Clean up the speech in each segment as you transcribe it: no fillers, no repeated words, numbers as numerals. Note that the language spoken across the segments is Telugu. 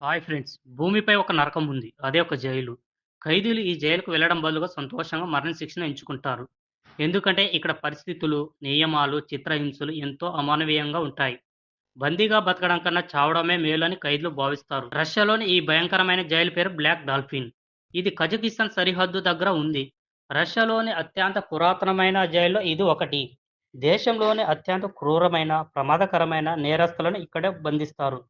Hi friends! భూమిపై ఒక నరకం ఉంది. అదే ఒక జైలు. ఖైదీలు ఈ జైలుకు వెళ్లడం బదులుగా సంతోషంగా మరణశిక్షను ఎంచుకుంటారు. ఎందుకంటే ఇక్కడ పరిస్థితులు, నియమాలు, చిత్రహింసలు ఎంతో అమానవీయంగా ఉంటాయి. బందీగా బతకడం కన్నా చావడమే మేలని ఖైదీలు భావిస్తారు. రష్యాలోని ఈ భయంకరమైన జైలు పేరు బ్లాక్ డాల్ఫిన్. ఇది కజకిస్తాన్ సరిహద్దు దగ్గర ఉంది. రష్యాలోని అత్యంత పురాతనమైన జైల్లో ఇది ఒకటి. దేశంలోని అత్యంత క్రూరమైన, ప్రమాదకరమైన నేరస్తులను ఇక్కడే బంధిస్తారు.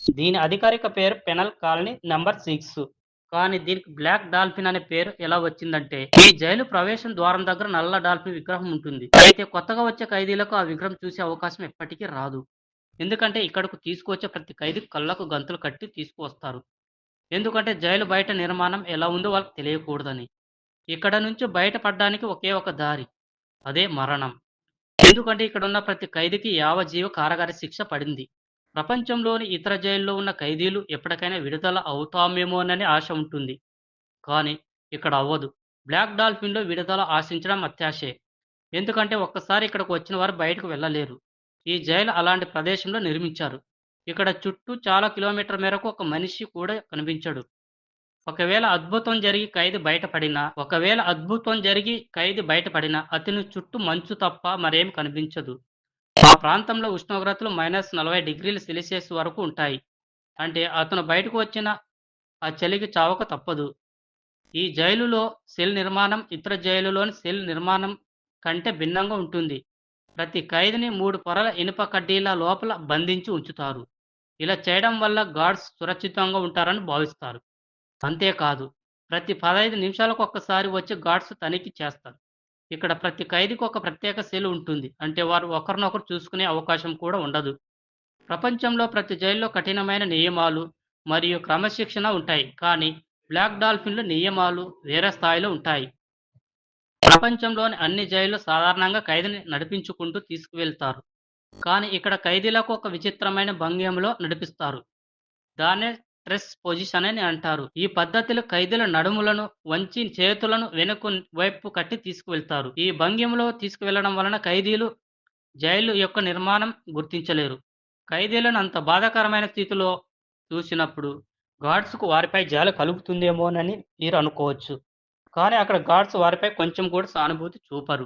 దీని అధికారిక పేరు పెనల్ కాలనీ నంబర్ 6. కానీ దీనికి బ్లాక్ డాల్ఫిన్ అనే పేరు ఎలా వచ్చిందంటే, ఈ జైలు ప్రవేశం ద్వారం దగ్గర నల్ల డాల్ఫిన్ విగ్రహం ఉంటుంది. అయితే కొత్తగా వచ్చే ఖైదీలకు ఆ విగ్రహం చూసే అవకాశం ఎప్పటికీ రాదు. ఎందుకంటే ఇక్కడకు తీసుకువచ్చే ప్రతి ఖైదీ కళ్ళకు గంతలు కట్టి తీసుకువస్తారు. ఎందుకంటే జైలు బయట నిర్మాణం ఎలా ఉందో వాళ్ళకి తెలియకూడదని. ఇక్కడ నుంచి బయటపడడానికి ఒకే ఒక దారి. అదే మరణం. ఎందుకంటే ఇక్కడున్న ప్రతి ఖైదీకి యావజ్జీవ కారాగార శిక్ష పడింది. ప్రపంచంలోని ఇతర జైల్లో ఉన్న ఖైదీలు ఎప్పటికైనా విడుదల అవుతామేమోనని ఆశ ఉంటుంది. కానీ ఇక్కడ అవ్వదు. బ్లాక్ డాల్ఫిన్‌లో విడుదల ఆశించడం అత్యాశే. ఎందుకంటే ఒక్కసారి ఇక్కడికి వచ్చిన వారు బయటకు వెళ్ళలేరు. ఈ జైలు అలాంటి ప్రదేశంలో నిర్మించారు. ఇక్కడ చుట్టూ చాలా కిలోమీటర్ల మేరకు ఒక మనిషి కూడా కనిపించడు. ఒకవేళ అద్భుతం జరిగి ఖైదీ బయటపడినా అతని చుట్టూ మంచు తప్ప మరేం కనిపించదు. ఆ ప్రాంతంలో ఉష్ణోగ్రతలు -40°C వరకు ఉంటాయి. అంటే అతను బయటకు వచ్చినా ఆ చలికి చావక తప్పదు. ఈ జైలులో సెల్ నిర్మాణం ఇతర జైలులోని సెల్ నిర్మాణం కంటే భిన్నంగా ఉంటుంది. ప్రతి ఖైదీని 3 పొరల ఇనుప కడ్డీల లోపల బంధించి ఉంచుతారు. ఇలా చేయడం వల్ల గార్డ్స్ సురక్షితంగా ఉంటారని భావిస్తారు. అంతేకాదు, ప్రతి 15 నిమిషాలకొక్కసారి వచ్చి గార్డ్స్ తనిఖీ చేస్తారు. ఇక్కడ ప్రతి ఖైదీకి ఒక ప్రత్యేక సెల్ ఉంటుంది. అంటే వారు ఒకరినొకరు చూసుకునే అవకాశం కూడా ఉండదు. ప్రపంచంలో ప్రతి జైల్లో కఠినమైన నియమాలు మరియు క్రమశిక్షణ ఉంటాయి. కానీ బ్లాక్ డాల్ఫిన్‌లో నియమాలు వేరే స్థాయిలో ఉంటాయి. ప్రపంచంలోని అన్ని జైళ్లు సాధారణంగా ఖైదీని నడిపించుకుంటూ తీసుకువెళ్తారు. కానీ ఇక్కడ ఖైదీలకు ఒక విచిత్రమైన భంగిమలో నడిపిస్తారు. దాన్నే ట్రెస్ పొజిషన్ అని అంటారు. ఈ పద్ధతిలో ఖైదీల నడుములను వంచి చేతులను వెనుక వైపు కట్టి తీసుకువెళ్తారు. ఈ భంగిమలో తీసుకువెళ్లడం వలన ఖైదీలు జైలు యొక్క నిర్మాణం గుర్తించలేరు. ఖైదీలను అంత బాధాకరమైన స్థితిలో చూసినప్పుడు గార్డ్స్‌కు వారిపై జాలి కలుగుతుందేమోనని మీరు అనుకోవచ్చు. కానీ అక్కడ గార్డ్స్ వారిపై కొంచెం కూడా సానుభూతి చూపరు.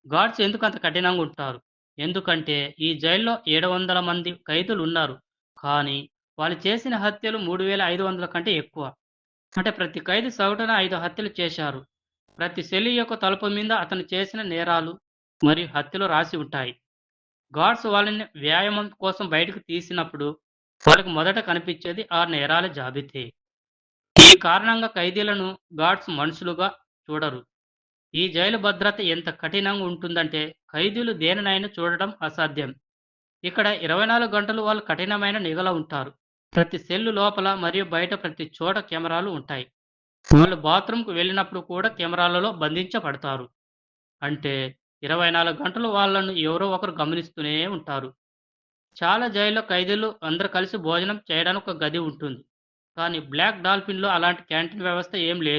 గార్డ్స్ ఎందుకంత కఠినంగా ఉంటారు? ఎందుకంటే ఈ జైల్లో 700 మంది ఖైదీలున్నారు. కానీ వాళ్ళు చేసిన హత్యలు 3500 కంటే ఎక్కువ. అంటే ప్రతి ఖైదీ సగటున 5 హత్యలు చేశారు. ప్రతి సెల్ యొక్క తలుపు మీద అతను చేసిన నేరాలు మరియు హత్యలు రాసి ఉంటాయి. గార్డ్స్ వాళ్ళని వ్యాయామం కోసం బయటకు తీసినప్పుడు వాళ్ళకి మొదట కనిపించేది ఆ నేరాల జాబితే. ఈ కారణంగా ఖైదీలను గార్డ్స్ మనుషులుగా చూడరు. ఈ జైలు భద్రత ఎంత కఠినంగా ఉంటుందంటే ఖైదీలు దేనినైనా చూడడం అసాధ్యం. ఇక్కడ 24 గంటలు వాళ్ళు కఠినమైన నిఘలో ఉంటారు. ప్రతి సెల్లు లోపల మరియు బయట ప్రతి చోట కెమెరాలు ఉంటాయి. వాళ్ళు బాత్రూమ్‌కు వెళ్ళినప్పుడు కూడా కెమెరాలలో బంధించబడతారు. అంటే 24 గంటలు వాళ్ళను ఎవరో ఒకరు గమనిస్తూనే ఉంటారు. చాలా జైల్లో ఖైదీలు అందరూ కలిసి భోజనం చేయడానికి ఒక గది ఉంటుంది. కానీ బ్లాక్ డాల్ఫిన్‌లో అలాంటి క్యాంటీన్ వ్యవస్థ ఏం లేదు.